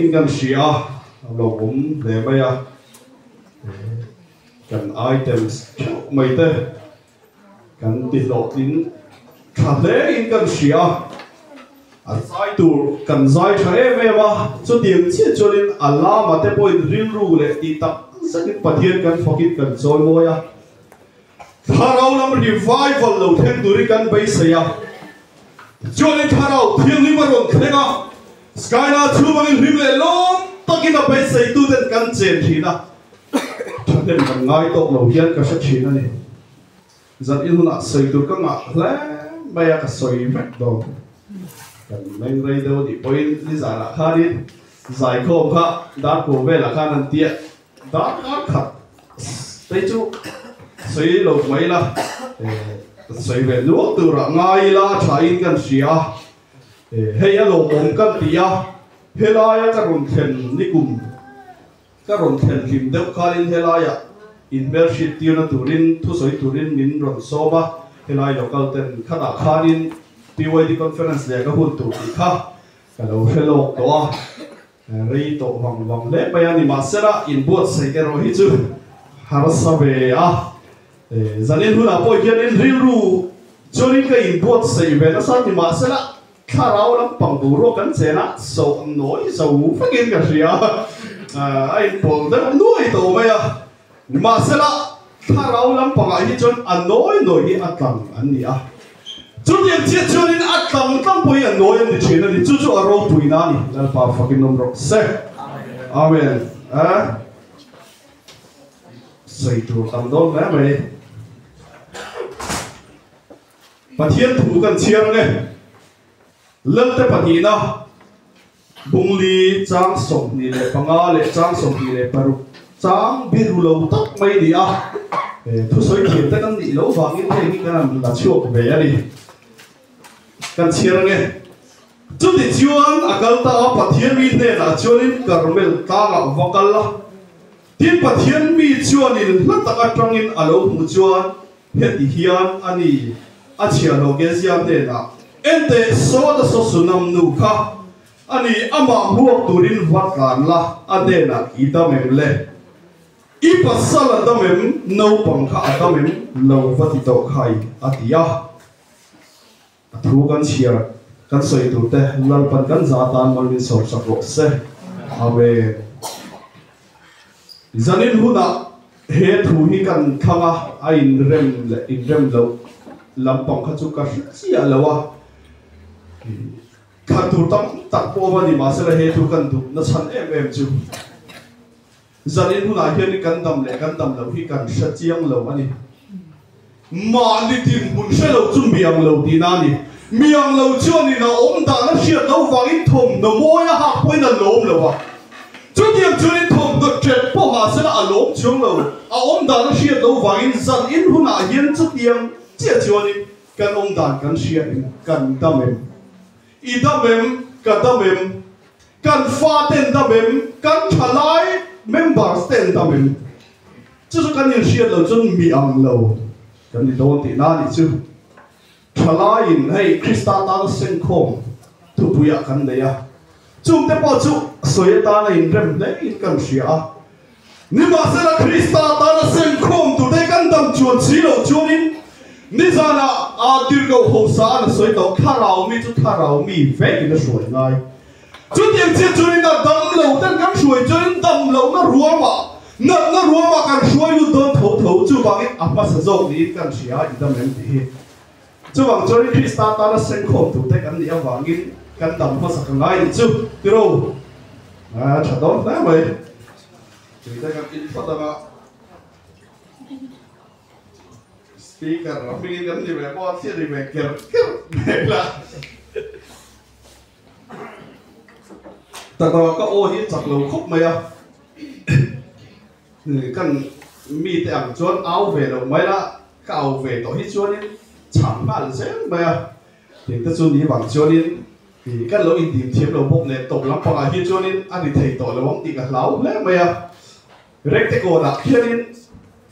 in kan sia lo le maya kan items mai te kan ti lo tin thale in kan sia a sai tu kan zai thae me wa chu tiang chi cholin ala ma te point ril ru le ti tak sakin pathian kan phokit kan choi moya tharau lam revival lo theng duri kan bai saya cholin tharau thiang ni maron khenga skyna thu bangin rim le lom takin a bai sai tu den kan chen thina then kan ngai tok lo hian ka sa thina ni zat in na sai tu ka nga hle maya ka soi mek do kan meng rei do di point ni za la kharin zai khom kha da ko ve la khan an tia da ka khat tei chu soi lo mai la soi ve lu tu ra ngai la tha in kan sia hei a lo om kan tia helaya ka ron then ni kum ka ron then lim deuh khalin helaya in bershit tiuna turin thu soi turin min ron soba helai local ten khata khanin PYD conference le ka hun tu kha kalo hello to a rei to wang le bayani masera in bot sai ke ro hi chu har sa ve a zanin huna po hian in ril ru chori ka in bot sai ve na sa ti masera kharau lam pang bu ro kan chena so noi so fakin ka ria ai pol da noi to maya masera kharau lam pang a hi chon anoi noi atlang an ni a chú điểm chia cho nên ăn tầm bồi ăn nói ăn thì chuyện là chú chú ở đâu bùi na nè là bà fucking nom rock se amen xây trụ tầm đó nè mày bà thiên thủ cần chiang nè lần tới bà nhị na bung li trang sông ni lệ panga lệ trang sông ni lệ paru trang biru lâu tắc mấy đi à thu soi thiệt tới căn đi lâu vàng như thế cái là chuộc về đi kan chiang nge chu ti chuan akal ta pathian mi ne na chuanin karmel ta la vakal la tin pathian mi chuanin lataka tangin alo mu chuan heti hian ani achia lo ge siam ne na ente so da so sunam nu kha ani ama huak turin vatlan la ade na ida mem le I pasala da mem no pang kha da mem lo vati to khai atia thu kan chia kan soi tu te lal pan kan za tan mal min so sak ro se ave zanin huna he thu hi kan thanga a in rem lo lampang kha chu ka sia lawa kha tu tam tak po ba ni ma se la he thu kan tu na chan em chu zanin huna hian kan dam lo hi kan sha chiang lo ani ma ni tin mun se lo chum biang lo ti na ni miang lo chuan ni na om da na hriat lo wangin thom no moya ha poi na lom lo wa chu tiam chuan in thom do tret po ha se la alom chung lo a om da na hriat lo wangin zan in huna hian chu tiam chia chuan in kan om dan kan hriat in kan damem I damem kan fa ten damem kan thalai members ten damem chu kan in hriat lo chun miang lo kan ni don ti na ni chu thalain hey Krista ta sen khom tu puya kan le ya chung te po chu soya ta na in rem le in kan sia ni ma se la Krista ta na sen khom tu te kan dam chuan chi lo chuan in ni zana a tir go ho sa na soi to kharau mi chu kharau mi ve in na soi ngai chu tiang chi chu ni na dam lo tan kan soi chuan dam lo na ruama na ruama kan soi lu don tho chu bangin apa sa zok ni kan sia i dam em ti chu wang chori Krista ta na sen khom tu te kan ni awangin kan dam ho sak ngai ni chu tiro tha don na mai chu te kan in fa da speaker ra mi kan ni be bo si ri be ker la ta ka o hi chak lo khop mai a ni kan mi te ang chuan au ve lo mai la ka au ve to hi chuan in chẳng hạn xem bây thì tất nhiên như bằng cho nên thì các lỗi in tìm thiệp lỗ bốc này tổ lắm hoặc là hiện cho nên anh thì thầy tổ là bóng thì cả lão lẽ bây rek te ko da khianin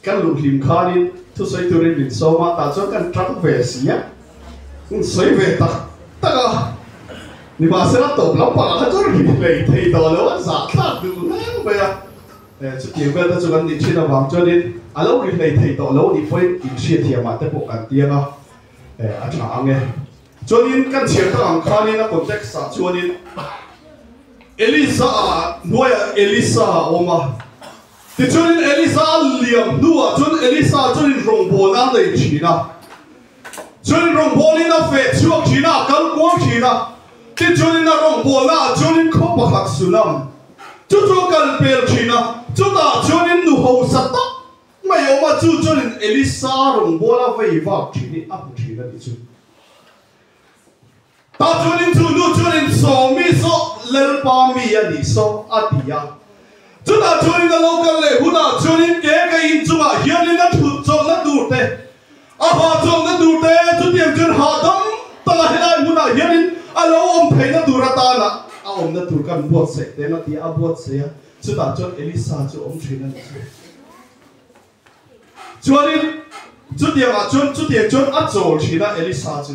kan lu hlim khanin thu soi turin min soma ta cho kan trăng về xía soi về ta ta ni ma se la top la pa ka chor ri le thei do lo za ta du na ba ya chu ti ba ta chu kan ni china wang cho din alo ri le thei do lo ni foi in sia thia ma te po kan tia na a tha nge cho din kan chiar ta ang kha ni na context sa cho din Elisa noya Elisa oma ti cho din Elisa liam nuwa cho Elisa cho din rong bo na le china cho din rong bo ni na fe chuak china kal kwang china ti cho din na rong bo na cho din kho pa khak sunam chu kal pel china chu ta cho din nu ho sat ta mai oma chu cho din Elisa rong bo la ve va chini a pu china ni chu ta cho din chu nu cho din so mi so lel pa mi ya ni so atia chu ta cho din na local le hu na cho din ke in chu ma hian ni na thu cho na du te a ha cho na du te chu tiang chen ha dam ta la helai hu na hian ni alo om thei na du ra ta na a om na tur kan buat se te na ti a buat se ya chu ta cho Elisa chu om thei na chu ni chu tiang a chu tiang chon a chol thina Elisa chu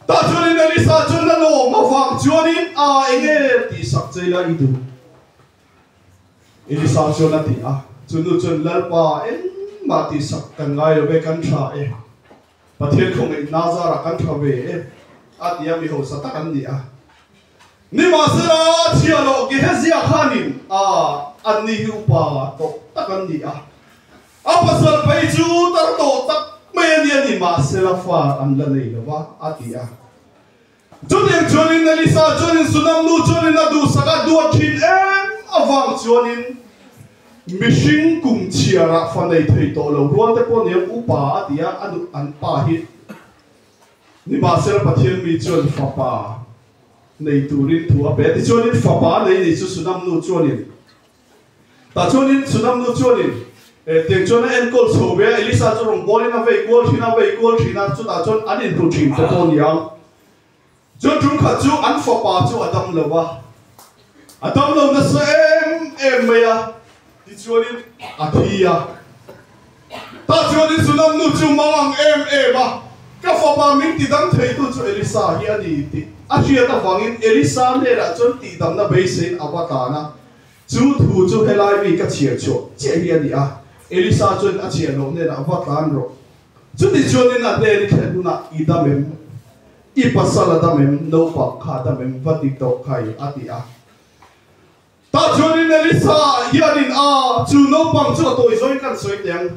ta cho ni Elisa chu na lo ma wang chu ni a enge ti sak chei la i du Elisa chu na ti a chu nu chun lal pa en ma ti sak kan ngai lo be kan tha e pathian khong in na za ra kan tha ve e a ti a mi ho sa ta kan ni a ni ma se ra chia lo ge he zia khanin a an ni hu pa to ta kan ni a pasal pai chu tar to tak me ni ma se la fa an la nei lo wa a ti a Jonin Jonin Elisa Jonin sunam nu Jonin na du saka du thin em awang Jonin mission kum chiara fanai thei to lo rual te pon yam upa atia anu an pa hi ni ba ser pathian mi chon fa pa nei turin thu a be ti Jonin fa pa nei ni chu sunam nu Jonin ta Jonin sunam nu Jonin te chona en kol so be Elisa chu rong bolin a ve kol thina chu ta chon anin tu thin te pon yang cho chúng khát chú ăn phở bà chú Adam lâu à Adam lâu nó sẽ em mày à đi cho đi thi à ta cho đi số năm nụ chú mang em à cái phở bà mình thì đang thấy tôi cho Elisa hiện đi thì chia ta vangin Elisa này là cho thì đâm na base in avatar na chú thu chú hay lại vì cái chia cho chia hiện đi à Elisa cho chia lâu này là avatar rồi chú đi cho nên là đây thì thấy na ida mem ipasala da mem no pa kha da mem vati to khai atia ta jonin Elisa yanin a chu no pang chu to zoi kan soi tiang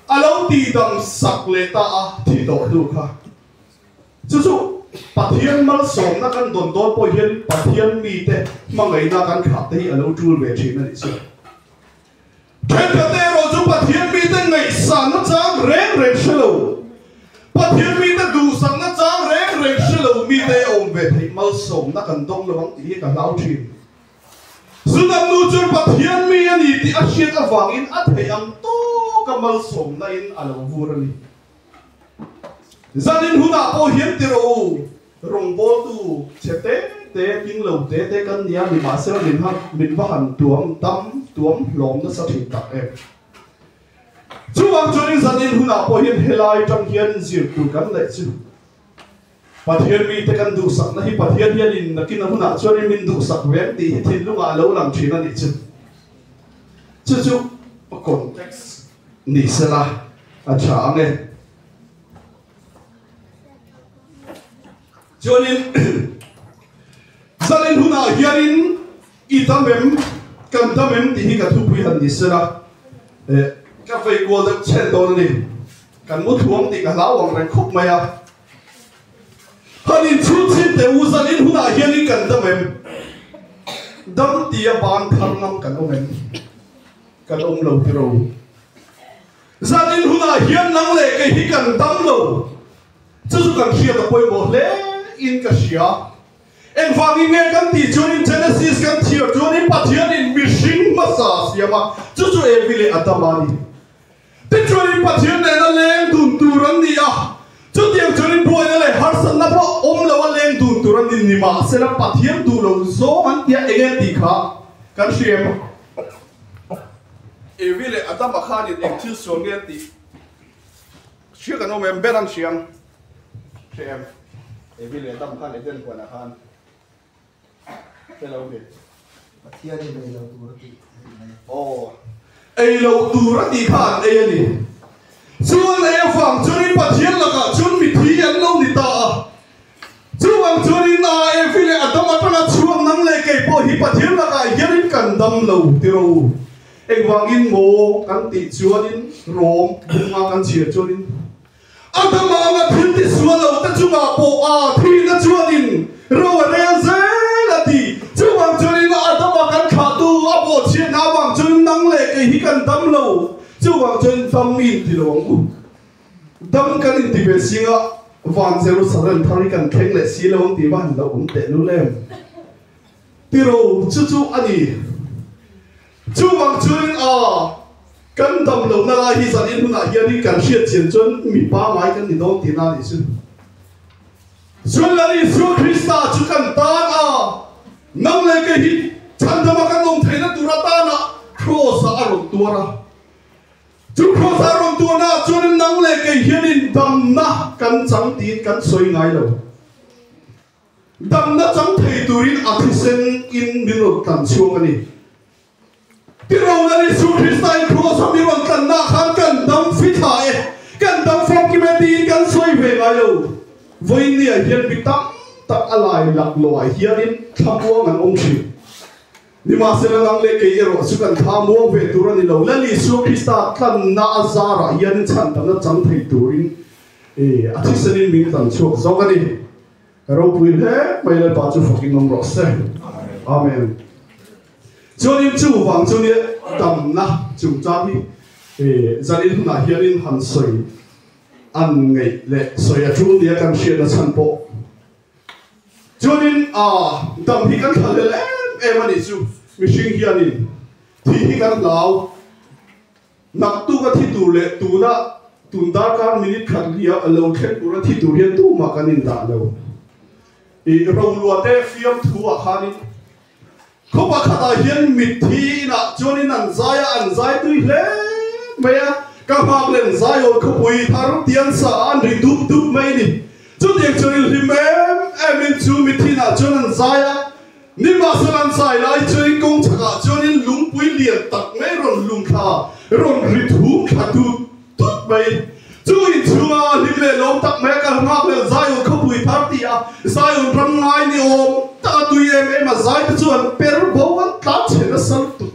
alo ti dam sak le ta a thi do du kha chu pathian mal som na kan don po hian pathian mi te mangai na kan kha te alo tul ve thin ani chu then ka te ro chu pathian mi te ngai sa na chang reng shelo pathian mi te du sang na chang reng shelo mi te om ve thei mal som na kan dong lawang ti ka lau thin sunam nu chur pathian mi ani ti a hriat awangin a thei ang to kamal som na in alo vurani zanin huna po hian ti ro rong bol tu chete te ping lo te kan nia ni ma se rin ha min va han tuam lom na sa thei tak em chuwang churin zanin huna po hian helai tang hian zir tu kan le chu pathian mi te kan du sak na hi pathian hian in nakin huna churin min du sak vem ti hi thin lunga lo lang thin ani chu context ni sela a cha nge churin zanin huna hianin itamem kan tamem ti hi ka thu pui han ni sela ka fei ko da chen do ni kan mu thuam ti ka lawang ran khop maya hanin chu chin te uzanin huna hianin kan tamem dam ti a ban kham ngam kan omen kan om lo ti ro zanin huna hian nang le ke hi kan dam lo chu kan hria da poi bo le in ka hria en vangi nge kan ti chunin Genesis kan thir chunin pathian in mishing masa siama chu evile atamani te chunin pathian ne na leng dun turan ni a chu tiang chunin boy na le har san na po om lo leng dun turan ni ma se la pathian du lo zo an tia ege ti kha kan hriam evile atama khan in ek thil so nge ti hria kan om em beran hriam hriam vì lẽ tâm khăn để dân của là khăn thế lâu đi thiên đi về lâu tu rất ồ ấy lâu tu rất đi khăn ấy đi chuan ấy phẳng cho nên bắt thiên là cả chuan bị thi ăn lâu đi ta chuan cho nên na ấy vì lẽ tâm ăn là chuan nắng lệ cái bộ hi bắt thiên là cả hiện in cần đâm lâu tiêu anh vang in ngô căn tị chuan in rom bunga căn chia chuan in anh ta mà thiên tị chuan lâu ta chung à bộ thi na chuan in rồi anh dễ là thì chuan cho nên anh ta mà căn khát tu bộ chia na vang cho nên nắng lệ cái hi cần đâm lâu chuan cho nên tâm in thì lâu đâm căn in thì về sinh á van Jerusalem thari kan kheng le si lo ti ban lo te lu lem tiro chu ani chu wang chuin kan dam lo na la hi san in huna hi ani kan hriat chen chon mi pa mai kan ni dong ti na ni chu chuan la ni su Krista chu kan tan nang le ke hi chan dama kan long theina turata na cross a ro tura chúng không sao rong tua na cho nên nắng lệ cái hiền in đầm na cắn trắng tín cắn xoay ngay đâu đầm na trắng thầy turin artisan in middle tận chuông anh đi rồi là đi xuống Christian cross ở middle tận na khăn cắn đầm fit hại cắn đầm phong kim tín cắn xoay về ngay đâu với nia hiền bị tắc alai lạc loài hiền in tham uống ăn ông chị ni ma se lang le ke ero su kan tha mo ve tur ani lo la li su Krista kan na azara yan chan tam na chang thei turin athi sanin mi tan chok zo ani ro puin he mai le pa chu fucking nom ro se amen cho nên chu wang chu ni tam na chu cha hi zanin na hianin han soi an ngei le soi a chu dia kan shia na chan po cho nên tam hi kan thale le em anh chú mình sinh hiền đi thì cái nào nạp tu cái thi tu lệ tu na tu đã cả minute khát lia lâu khen tu ra thi tu hiền tu mà cái nín đã lâu râu lúa té phim thu à khani không phải khát hiền mít thi na cho nên ăn dai tu lệ mày các bạn lên dai rồi không bùi thà lúc tiền sa ăn đi đúc mày đi cho tiền cho nên thì em chú mít thi na cho nên dai ni ma se lan sai lai chơi công chaka cho nên lung pui liền tắc mấy ron lung kha ron rit hu kha tu tut bay chui chua lim le lom tắc mấy cái ngọc le zai on khâu pui party zai on ram ngai ni om ta tu em mà zai tu chuan per bo an ta che na sal tu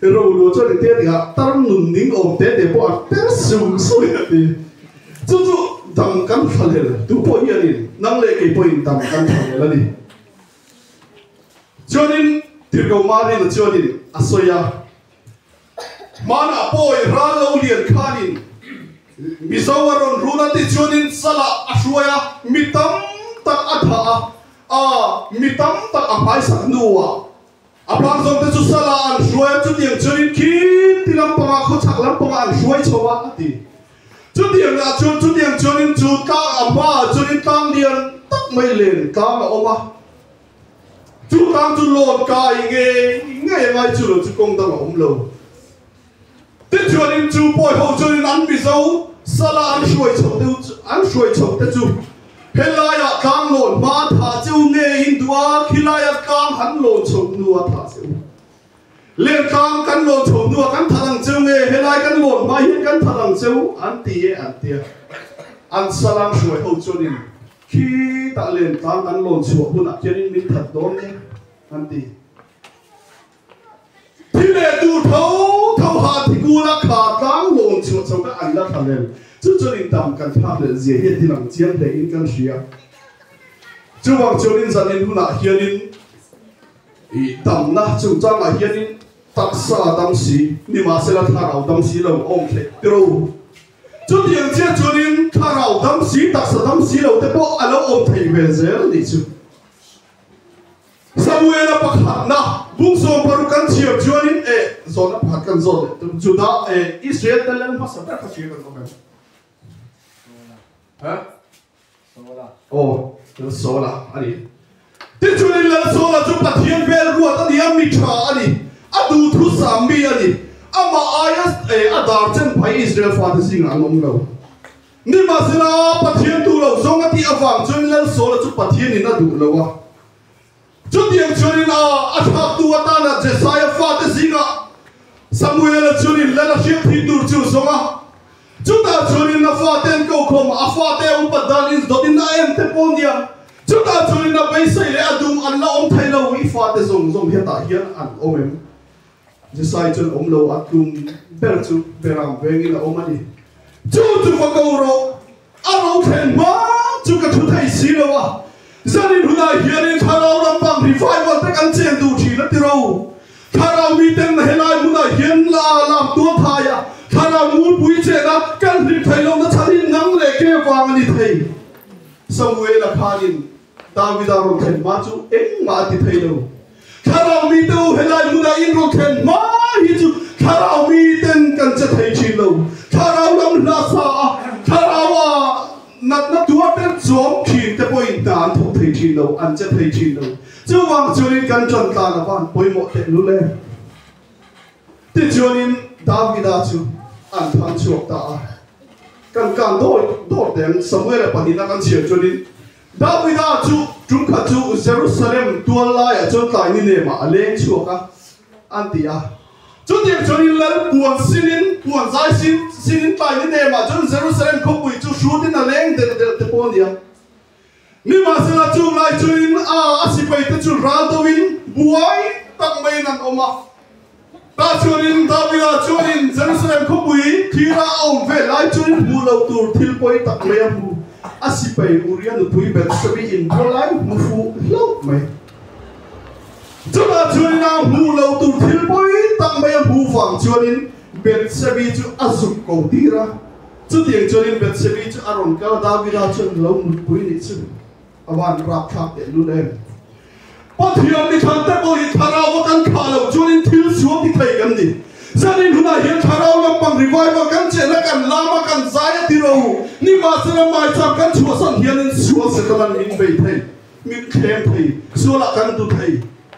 ro lo cho nên thế thì tar nun ning om te de bo per sung sui đi chu dam kan phale tu po hi nang le ke point dam kan phale la đi cho nên điều cầu ma nên là cho nên asoya mana boy ra lâu liền khanin misawaron runa ti cho nên sala asoya mitam tak atha mitam tak apai sak nuwa apang zong te chu sala an soya chu tiang cho nên khi ti lam pa kho chak lam pa an soya chowa ati chu tiang la chu tiang cho nên chu ka apa cho nên tang lian tak mai len ka ma oma chú tam chú lột cài nghe ngay chú lột chú công tâm ông lâu tết chú anh chú bồi hậu cho nên ăn bị dâu sala ăn xuôi chậu tết chú helai à cang lột ma thả chú nghe hindua hilai à cang hắn lột chậu nua thả chú lên cang cắn lột chậu nua cắn thả đằng chú nghe helai cắn lột ma hiên cắn thả đằng chú ăn tía ăn salam xuôi hậu cho nên khi ta lên tam ăn lộn chuột luôn cho nên mình thật đốn nhé anh đi thì để tu thâu hạt thì cú là khát tam lộn chuột trong các anh là thằng lên chú cho nên tam cần tham lên gì hết thì làm chiếm để in căn xia chú hoàng cho nên dân nên huna hiền in tam na chúng ta là hiền in tác sa tam sĩ nhưng mà sẽ là thà đầu tam sĩ là ông thế đâu chút tiền chia cho nên thà đầu tâm sĩ đặc sản tâm sĩ đầu tới bộ alo ôm thầy về dễ đi chứ Samuel là bậc hạt na bung sôm paru căn chiệp cho nên zona hạt căn zona Juda Israel đã lên phát sản các chiệp căn zona hả sola anh thế cho nên là sola chúng ta thiên về ruột anh em mi cha anh adu thu sambi anh ama ayas adar chen pai Israel fa de sing ang om lo ni ma sila pathian tu lo zong ati awang chuan lel so la chu pathian in a du lo wa chu tiang chuan in a thak tu ata na Jesiah fa te zinga Samuel chuan in lela shiak thi tur chu zonga chu ta chuan in a fa ten ko khom a fa te um padan in dot in a em te pon dia chu ta chuan in a bai sai le adum an la om thai lo I fa te zong zong hian ta hian an omem Jesiah chuan om lo atum ber chu beram vengin a om ani chu fa ko ro aro khen ma chu ka thu thai si lo wa zanin huna hian in tharau ram bang revival te kan chen du thi la ti ro tharau mi ten na helai huna hian la lam tu thaya tharau mu pui che na kan ri thai lo na charin nang le ke wang ani thai Samuel a khanin David a ro khen ma chu eng ma ti thai lo tharau mi tu helai huna in ro khen ma hi chu tharau mi ten kan che thai chi lo tharau lam la sa tharau a nat na tua ten zom khin te point tan thok thei chi lo an che thei chi lo chu wang chuin kan chon ta na ban poi mo te lu le ti chuin David a chu an thang chuak ta kan do ten Samuel a panina kan chia chuin David a chu trung kha chu Jerusalem tual lai a chon tai ni ne ma aleng chuaka an ti a chu tiang chuin lal puan zai sinin tai ni ne ma chon Jerusalem ko pui chu shutin a leng te pon dia ni ma sela chu lai chuin a sipai te chu raldowin buai tak mai nan oma ta chuin David a chuin Jerusalem ko pui thira om ve lai chuin bu lo tur thil poi tak mai a bu a sipai Uriah nu pui bet sabi in bolai mu fu lo mai chúng ta chơi nào mù lâu tu thiếu bối tăng mấy mù vàng cho nên bet sabi chu azuk cầu đi ra chu tiền cho nên bet sabi chu aron cao David a chân lâu một bối này chứ awan rap khap để luôn em bắt hiền đi thằng ta bồi thằng nào vẫn khá lâu cho nên thiếu xuống thì thầy cái gì gia đình chúng ta hiện thằng nào làm bằng revival căn chế là căn lama căn giải thì đâu nhưng mà sẽ làm mai chắc căn chúa sang hiền nên chúa sẽ làm mình về thầy mình khen thầy chúa là căn tu thầy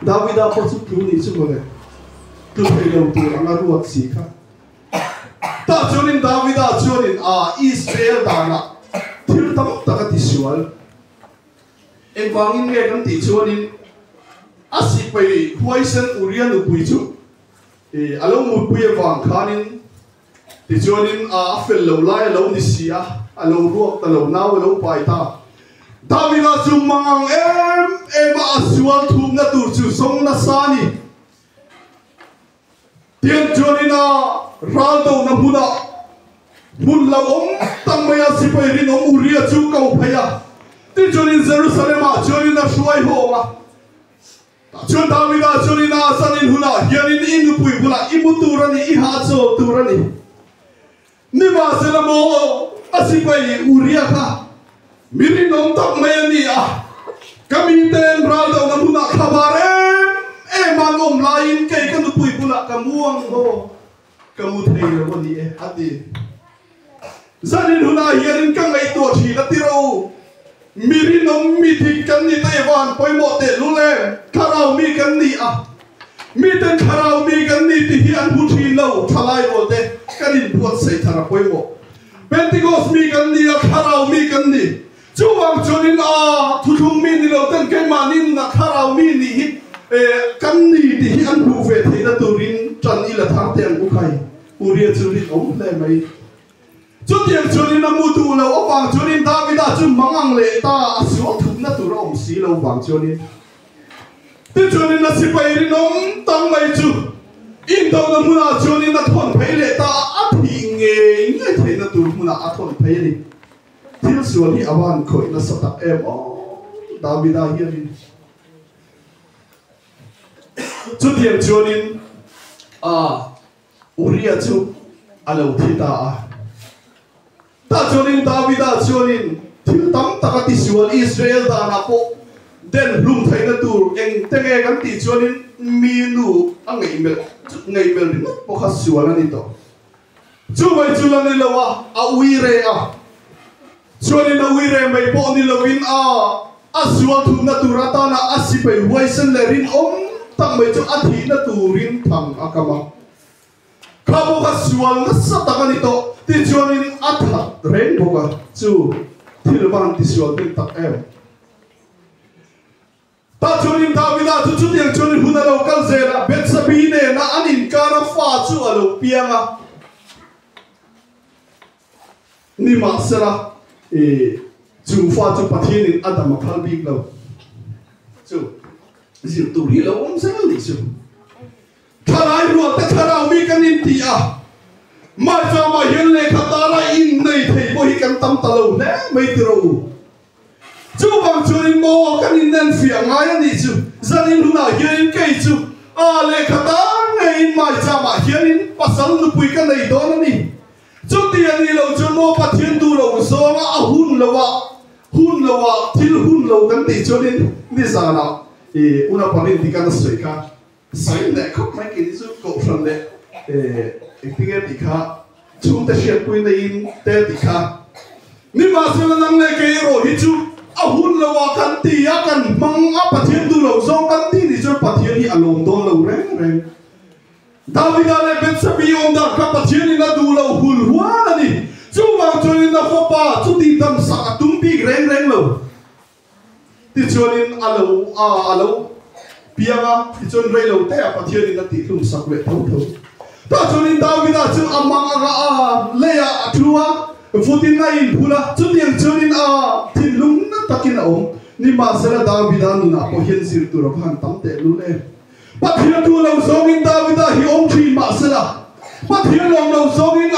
David a có chút cứu ni chứ mà này, tu thầy lâu tu anh ở ruột xí khác. Ta cho nên David a cho nên Israel đã na, thiếu tâm ta cái tisual. Em vang in nghe cái tisual in, asipay huay sen Uriah nu pui chu, along mu pui vang khanin, tisual in fel lâu lai lâu ni sia, lâu ruột ta lâu nao lâu pai ta. David a chu mangang em a sual thum na tur chu song na sani tiang jonina raldo na muna mun la tang maya sipai rin Uriah chu kau phaya ti jonin Jerusalem a jonina shuai ho ma chon David a jonina sanin huna hianin inu pui huna imuturani iha cho turani nima selamo asipai Uriah ka Miri nom tak mayani kami ten raldo na muna kabare man om lain kay kanu pui pula kamuang ho kamu thei lo ni ati zanin huna hiarin kang ai to thi la tiro miri nom mi thi kan ni taiwan poi mo te lule kharau mi kan ni mi ten kharau mi kan ni ti hian hu thi lo thalai ro te kanin buat sei thara poi mo Pentecost mi kan ni kharau mi kan ni chú hoàng cho nên thu thung mi đi lâu tên cái mà nín là kharau mi đi hít căn đi thì hít ăn đủ về thì là tụi rin trần đi là thang tiền của khai Uriah cho nên ông lại mấy chú tiền cho nên là mua tụ là ông hoàng cho nên David đã chú mang ăn lệ ta xuống thùng là tụi nó ông xí lâu hoàng cho nên thế cho nên là sĩ bày rin ông tăng mấy chú in đâu là mua là cho nên là thon thấy lệ ta thì nghe thấy là tụi mua là thon thấy đi thiếu xuống thì awan khởi là sắp tập em David a hiền chút tiền cho nên Uriah chú alo thi ta cho nên David a cho nên thiếu tắm ta cái tisual Israel ta na po den lum thấy na tu anh te nghe cái ti cho nên minu ang ngày mel rin po khá sual na nito chú mày chú là nila wa Uire cho nên là Uriah mày bỏ đi lovin sual thum na turata na asipay huay sen le rin tang mày cho athi na turin thang akama kamu kasual ngasatakan itu tujuanin athat rainbow cu tilban tisual tak tujuanin Davida tujuan yang tujuanin huna lokal zera Betsabine na anin kana fa cu alo pianga ni masera cu fa cu patinin adam kalbik lo cu zir turi lo sel ni cu Karai ruột ta karau mi kan in tia mai cha ma hiền le khatara in nei thei bo hi kan tam talo ne mai tiro chu bang churin mo kan in nen fia ngai ani chu zanin huna hiền kai chu a le khatar nei in mai cha ma hiền in pasal nu pui kan nei don ani chu ti ani lo chu mo pathian tu lo so ma hun lawa til hun lo kan ti churin ni sana una parin dikan soi ka sai ne khop mai ki chu ko from le tinge tikha chung ta shet pui nei in te tikha ni ma se la nang le ke ro hi chu a hun lawa kan ti ya kan mang a pathian du lo zong kan ti ni chu pathian hi alom don lo reng Davida le Betsabi om da ka pathian ni na du lo hul hua ni chu wang chu ni na fo pa chu ti tam sa tum pi reng lo ti chuanin alo pianga ichon rei lo te pathian in ati thum sakwe tho ta chunin Davida chu amang aga leya athua futin na in phula chu tiang chunin thinlung na takin om ni ma sera Davida nuna po hian sir tu ro khan tam te lu le pathian tu lo zongin Davida hi om thi ma sera pathian lo zongin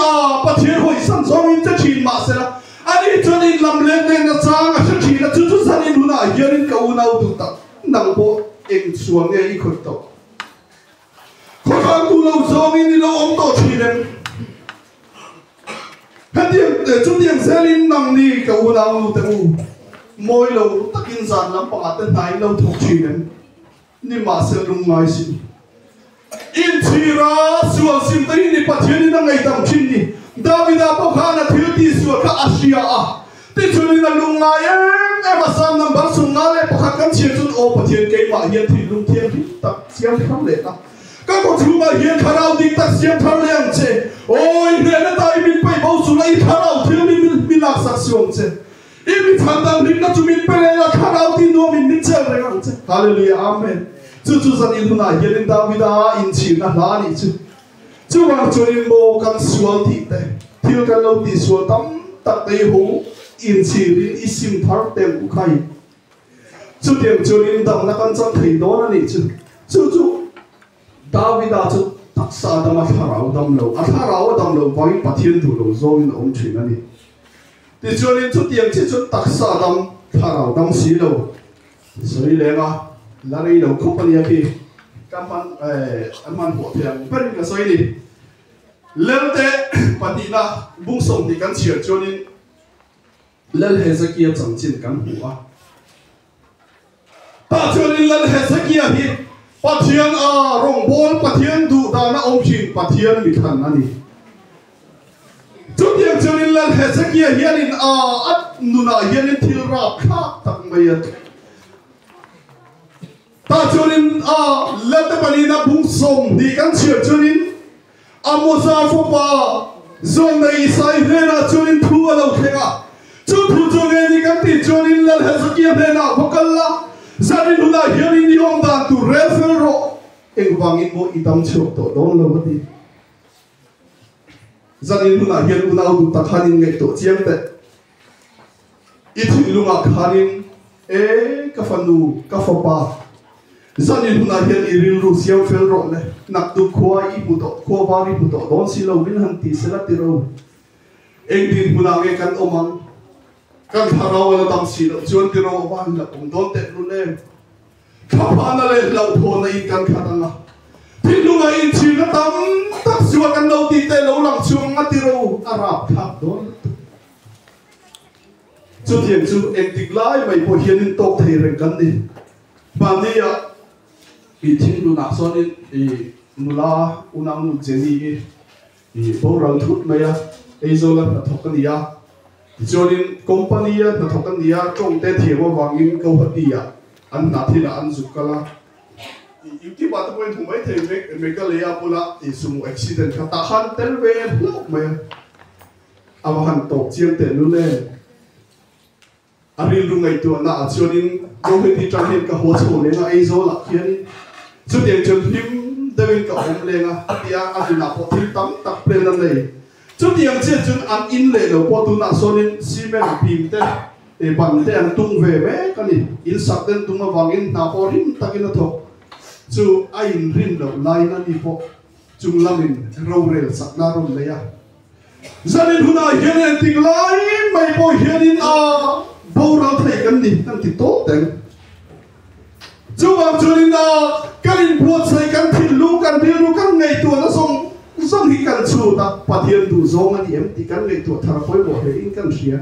pathian hoi san zongin cha thi ma sera ani chunin lam le ne na chang a thi na chu sanin nuna hian ka unau tu ta nang po eng suang ye I khot to khotang tu lo zong in lo om to thi dem hadiam chu tiang selin nang ni ka unau te u moi lo takin zan lam pa ta nai lo thok thi dem ni ma se lung ngai si in thira sual sim tari ni pathian na ngai tam thin ni Davida po khana thil ti sual ka asia ti chuni na lung ngai masam number sungale pakhat kan chia chun o pathian ke ma hian thi lung thiam tak siam kham le ta ka ko thu ma hian kharau dik tak siam thar leang che oi ne na tai min pai bo su lai kharau thil min lak sak siom che I mi thandam rin na chu min pe le la kharau ti no min chel re ang che hallelujah amen chu san in na hian in Davida in chi na la ni chu wang chunin mo kan sual ti te thil kan lo ti sual tam tak dei ho in chirin isim thar tem u khai chu tiang churin dang na kan chang thei don ani chu Davida chu taksa dama tharau dam lo vai pathian du lo zo in om thin ani ti churin chu tiang chu taksa dam tharau dam si lo soi lenga la rei lo company ki kaman aman ho thiang per nga soi ni lente patina bung som ti kan chia churin lal Hezekiah chang chin kan hua ta chunin lal Hezekiah hi pathian rong bol pathian du da na om chin pathian mi than ani chu tiang chunin lal Hezekiah hianin at nuna hianin thil ra kha tak mai ta chunin lal te panina bung som di kan chia chunin amosa fo pa zon nei sai hena chunin thu alo khenga chu thu chu ni kan ti chunin lal Hezekiah hena phokalla zanin huna hianin ni om dan tu refer ro eng wangin mo itam chok to don lo ti zanin huna hian una du ta khanin ngai to chiang te I thin lunga khanin ka fanu ka fopa zanin huna hian iril ru siam fel ro le nak tu khwa I mu to khwa bari mu to don si lo win han ti sela ti ro eng din huna nge kan omang kan tharau la tam si lo chuan ti ro ban la pung don te lu le khapa na le lo tho na I kan khatanga tin lu ga in chi na tam tak suwa kan lo ti te lo lang chuang nga ti ro arap thap don chu tiang chu eng tik lai mai po hian in tok thei reng kan ni ban ni ya I thin lu na son in mula unang nu jeni I bo rang thut mai ya eizo la thok ni ya Jonin company ya na thokan dia trong te thiwa wangin ko hatia an na thila an zukala Iki batu pun thumai thei meka leya pula sumu accident ka ta khan telve lok me awahan tok chiang te lu le aril rungai tu na achonin dong hi trahin ka ho chu le na aizo la khian chu tiang chun him devin ka om le nga atia aduna po thil tam tak plan an le chu tiang che chun an in le lo po tu na sonin cement pim te e ban te an tung ve me ka ni in sak den tung ma wangin na po rim takin tho chu ain rin lo lai na ni po chung lamin ro rel sak na rom le ya zanin huna hian ting lai mai po hianin a bo ral thei kan ni kan ti to teng chu wang chunin a kanin buat sai kan thil lu kan dil lu kan ngai tu na song hi kan chu ta pathian du zong ani em ti kan ngai tu thar poi bo he in kan sia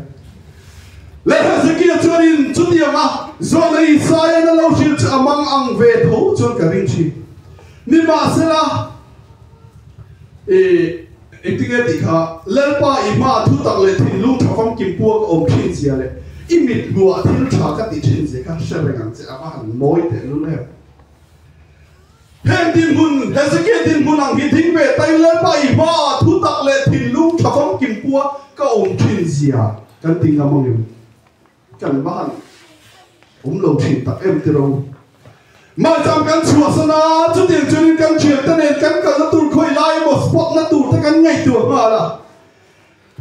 le ha zakia chunin chu tiama zo nei sai na lo shil cha amang ang ve tho chun ka ring chi ni ma sela ektinge tikha lerpa ima thu tak le thin lu thafam kim puak om thin sia le imit lua thil tha ka ti thin se ka shereng che ama han moi te lu le hen din hun hezeke din hun ang hi thing ve tai lerpa ima thu tak le thin lu thafam kim puak ka om thin sia kan ting amang em kan ba han lo thin tak em ti ro mà trong căn chùa sana chút tiền cho nên căn chuyện ta nên căn cần nó tụt khơi lại một spot nó tụt ta căn ngày tuổi mà là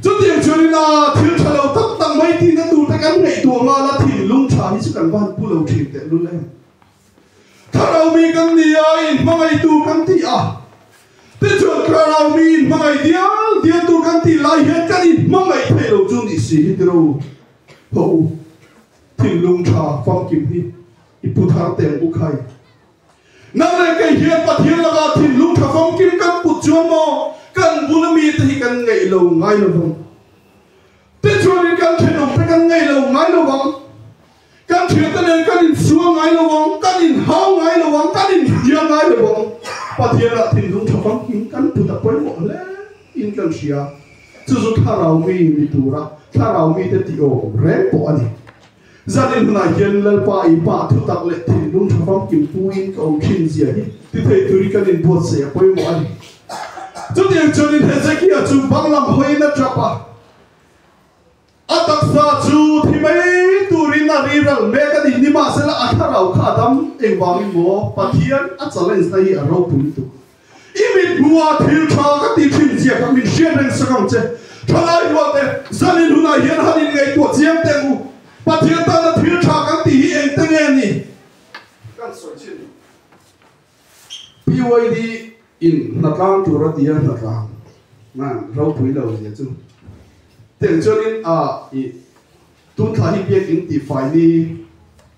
chút tiền cho nên là thiếu trả lâu tất tăng mấy tin nó tụt ta căn ngày tuổi mà là thì lung trả như sự cần van pu lâu tiền tệ luôn lên thà đâu mi căn đi ai mà ngày tụt căn thì thế chuyện thà đâu mi mà ngày dia tụt căn thì lại hết căn đi mà ngày thay lâu chung đi xí hết đâu hậu thì lung trả phong kim đi iputhar teng ukhai nang le kai hian pathian laga thin lu thafam kim kan put chuan mo kan bulami te hi kan ngai lo ngai lo bang te chuan kan thenom te kan ngai lo ngai lo bang kan thia te nen kan in suwa ngai lo bang kan in hau ngai lo bang kan in dia ngai lo bang pathian la thin lu thafam kim kan puta poi mo le in kan sia chu chu tharau mi ni tura tharau mi te ti o re po ani zanin huna hian lalpa ipa thu tak le thin lung thafam kim puin ka om thin zia hi ti thei turi kan in bot se poi mo ani chu tiang chonin hezekia chu banglam hoina trapa ataksa chu thimai turin na riral me ka ni ma sela atharau khadam engwangin mo pathian a challenge na hi a ro pui tu imit buwa thil tha ka ti thin zia ka min shian reng sakam che thalai wa te zanin huna hian hanin ngai to chiam tengu pathian ta na thil tha kan ti hi eng te nge ni kan soi chin PYD in natlang tu ra dia natlang man ro pui lo dia chu teng chonin i tun tha hi pek in ti fai ni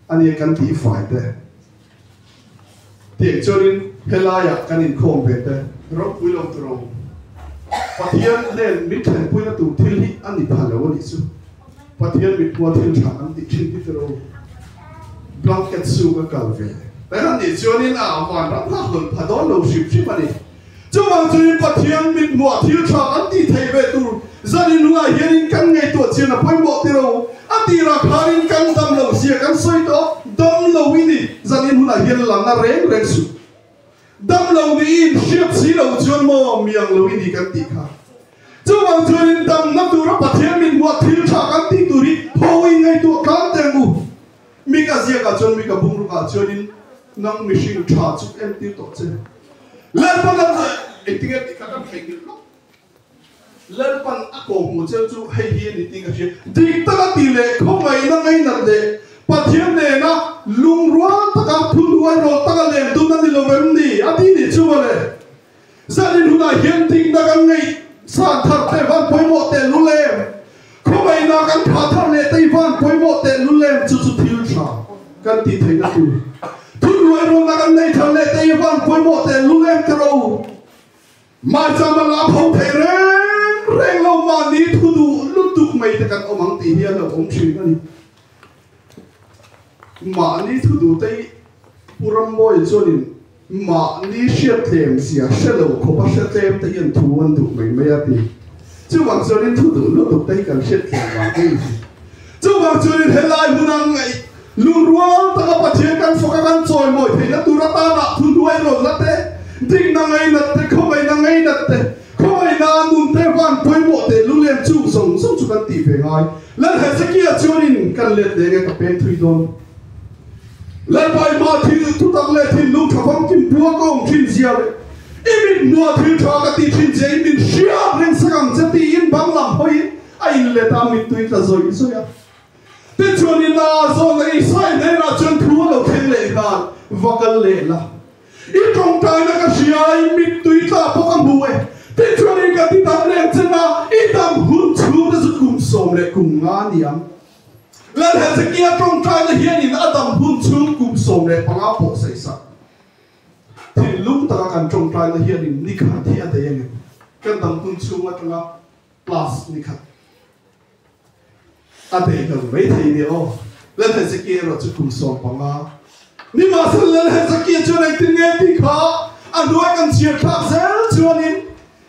ani kan ti fai te teng chonin helaya kan in khom ve te ro pui lo tu ro pathian len mi thlen pui na tu thil hi ani phalo ni chu pathian mit puat thil tha an ti thin ti ro blanket su ka kalveแต่ท่านนี่ชวนนี่วันรับผ้าห่มผ้าด้อนเราสิบชิบมาดิเจ้าวันจุนpathian mitหมวดที่ทาอันที่ไทยเวตูจันนุอาเฮียนกันไงตัวเชียนไปหมดที่เราอันที่ราคารินกันดำเราเสียกันสวยต่อดำเราวินิจันนุอาเฮียนหลังน่าเร่งสุดดำเรานี่เชียบสีเราชวนมอเมียงเราวินิกันติค่ะเจ้าวันจุนดำนับตัวรับpathian mitหมวดที่ทาอันที่ตุริพอวิไงตัวกันเต็งูมีกาเสียกันจนมีกาบุ้งรุกาชวนินนังมิชิงชาจุกเอ็มตีตัวเจ้เล่นปันนั้นไอ้ที่เงี้ยที่เขาทำให้กินลูกเล่นปันอากงหัวเจ้าจูให้เฮียนี่ที่กันเชียดีตั้งแต่เล็กเขาไม่นั่งไม่นั่งเด็กปัจเจียนเนี่ยนะลุงรัวตั้งแต่พุ่งรัวรถตั้งแต่เล็กตัวนั้นนี่เราแบบนี้อาทิตย์นี้ชัวร์เลยจะนี่หุ่นเฮียนทิ้งตั้งแต่ไงสานทัดเตวันไปหมดแต่ลุเล่เขาไม่นั่งกันพาทัดเลยแต่วันไปหมดแต่ลุเล่จุดที่รู้ชากันที่ไทยนั่นดูทุกวันเรานักในทะเลแต่ยังวันไปหมดแต่ลุเล่กระโดดมาจะมาลาพงเทเร่งเรามานี้ทุดูลุตุกไม่แต่กันเอามังตีเฮียเราองชิงกันนี่มานี้ทุดูแต่ปุรมอยจนินมานี้เชียเต็มเสียเชลล์ขบเชียเต็มแต่ยังทุวันดูไม่ยากดีจู่วันจนินทุดูลุตุกแต่กันเชียเต็มวันนี้จู่วันจนินเฮลัยมุนังไง lung ruang taka pathian kan fokakan choi moi theina turata na thunduai ro late ding na ngai natte khomai na ngai natte khomai na nun te van poimo te lulem chu song song chu kan ti ve ngai lan Hezekiah chunin kan let de ka pen thui don lan bai ma thi tu tak le thi lung thawam kim bua ko thin zia imin mua thi tha ka ti thin je min shia reng sakang chati in banglam hoi ai le ta min tui ta zoi soya te chunin na zo nei sai nei na chun thu lo theng le kan vakal le la i trong tai na ka shia i min tui ta pokam buwe te chunin ka ti tam le chena i tam hun chu na zu kum som le kum nga niam lan Hezekiah trong tai na hian in adam hun chu kum som le panga po sai sa thì lúc ta kan trong tai na hian in ni kha thi ade yang kan dam hun chu nga tanga plus ni kha ade ka mai thei ni o lan Hezekiah ro chu kum som panga ni ma sal lan Hezekiah chu nei tin nge ti kha anoi kan chiar thak zel chuanin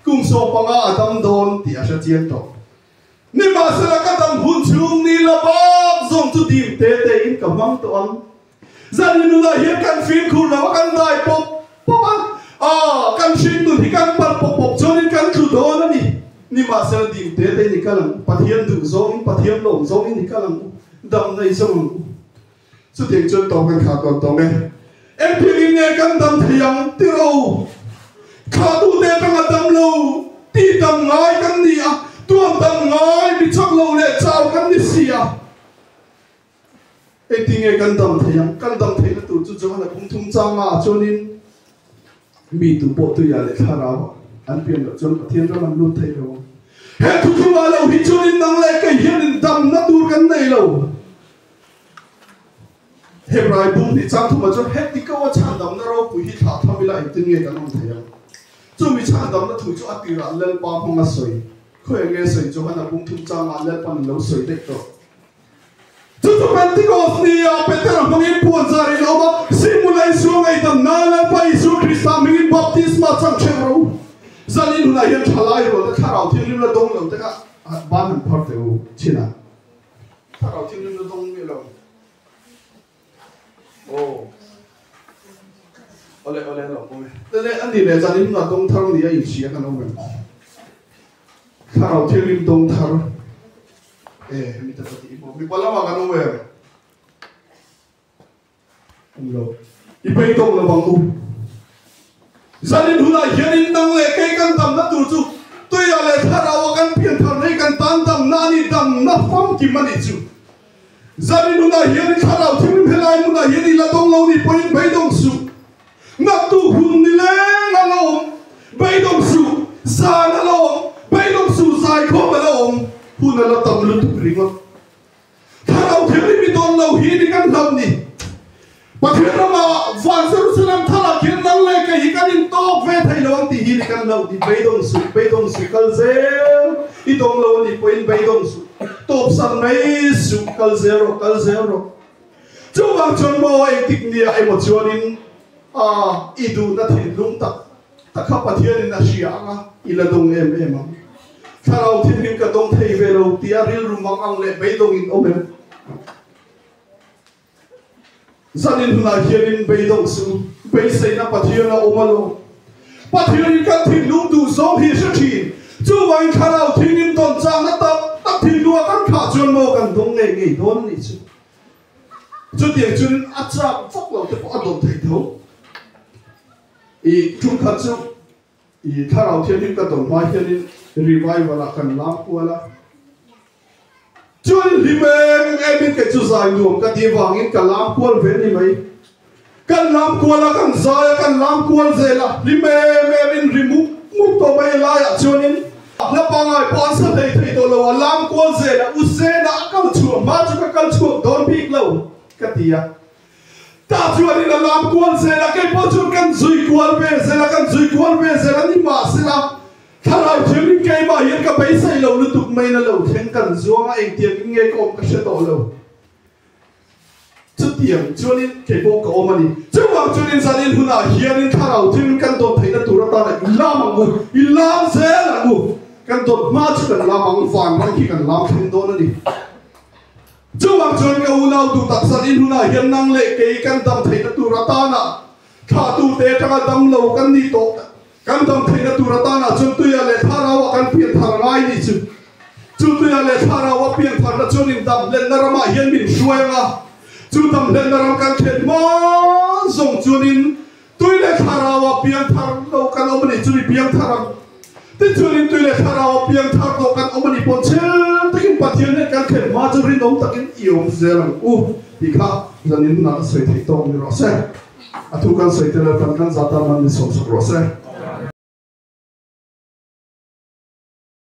kum som panga adam don ti a sha chian to ni ma sal ka dam hun chung ni la ba zong tu dim te te in ka mang to am zani nu la hian kan fin khu na kan dai pop pop kan shin tu hi kan par pop pop chuanin kan thu don ani ni ma sal dim te te ni kalang pathian du zong pathian long zong ni kalang dam nei zong su tieng chun to kan kha ton to me em phi ne kan dam thiang ti ro kha tu te kan dam lo ti dam ngai kan ni a tuam dam ngai bi chak lo le chao kan ni sia e ti nge kan dam thiang tu chu chu na phung thum chang ma chunin mi tu po tu ya le thara an pian lo chon pathian ro man lu thei lo he thu thu ma lo hi chunin nang le kai hian dam na tur kan nei lo Hebrai bung ni chang thu ma chu he ti ko chan dam na ro pu hi tha thamila i tin nge kan on thei chu mi chan dam na thu chu ati ra lel pa phang a soi khoi nge soi chu na phung thum chang ma lel pan lo soi dek to Tutu Pentecost ni Peter mangin puan zari lo ba simulai suang ai tam nala pa Isu Krista mangin baptisma chang chero zalin huna hian thalai ro ta kharau thil la dong lo ta ka ban han phar te u china kharau thil la dong mi lo ole lo ko me te le an ni le zalin huna dong thar ni ai chia ka no me kharau thil dong thar mi ta ti ibo mi pala ma kan we lo i pe tong lo bang u zalin huna hianin nang le kai kan tam na tu chu tu ya le thara wa kan pian thar nei kan tan dam na ni dam na fam ki mani chu zalin huna hianin thara thim phelai mu na hianin la dong lo ni point bai dong su na tu hun ni le na lo bai dong su sa na lo bai dong su sai ko ma lo Puna la tam lu tu ringot tharau theli mi don lo hi ni kan lam ni pathian ma van Jerusalem thala kin nang le ka hi kan in tok ve thai lo ti hi ni kan lo ti beidong su kal zel I dong lo ni poin beidong su top san mai su kal zero chu wang chon mo ai tik ni ai mo chuanin I du na thin lung ta kha pathian na sia nga ila dong em Tharau thil ka dong thei ve lo tia ril rumang ang le beidong in omem zanin huna hianin beidong su bei sei na pathian na omalo pathian ka thil lung du zong hi sha thi chu wang tharau thil in don chang na tak thil lu kan kha chuan mo kan dong nge don ni chu tiang chun acha fok lo te po adon thei tho I chung kha chu I tharau thil ka don ma hianin revival akan lampuala chuan limeng emin ke chu zai nuam ka ti wangin ka lampual ve ni mai kan lampuala kan zai kan lampual zela limeng emin remove mu to mai la ya chuanin la pangai pon sa thei to lo lampual zela usena akal chu ma chu ka kal chu don pik lo ka tia ta chuanin la lampual zela ke po chu kan zui kwal ve zela ni ma sela Tharau thil kai ma hian ka pai sai lo lu tuk mai na lo theng kan zuanga eng tiang nge kom ka she to lo chu tiang chuanin ke bo ka omani chu wang chuanin zanin huna hianin tharau thil kan to theina tura ta na ilam zel amu kan to ma chu kan lamang fan man ki kan lam theng do na ni chú mang chân cái u nào tu tập san in huna hiền năng lệ cái căn đam thấy nó tu rata na thà tu tế trong cái đam lâu căn đi tổ căn đam thấy nó tu rata na chân tu ya lệ thà rawa căn phiền thà ngay đi chứ chú tu ya lệ thà rawa phiền thà nó chân in đam lên na rama hiền mình suy nga chú đam lên na ram căn thiệt mà dùng chân in tôi lệ thà rawa phiền thà lâu căn ông mình chú đi phiền thà ram thế cho nên tôi lại thà rawa phiền thà lâu căn ông mình bận chơi tất nhiên bắt hiền này căn thiệt mà cho nên ông tất nhiên yêu dễ lắm thì khác cho nên nó sẽ thấy tông như rõ ràng thu căn sẽ tới là phần căn zata mình sống sót rõ ràng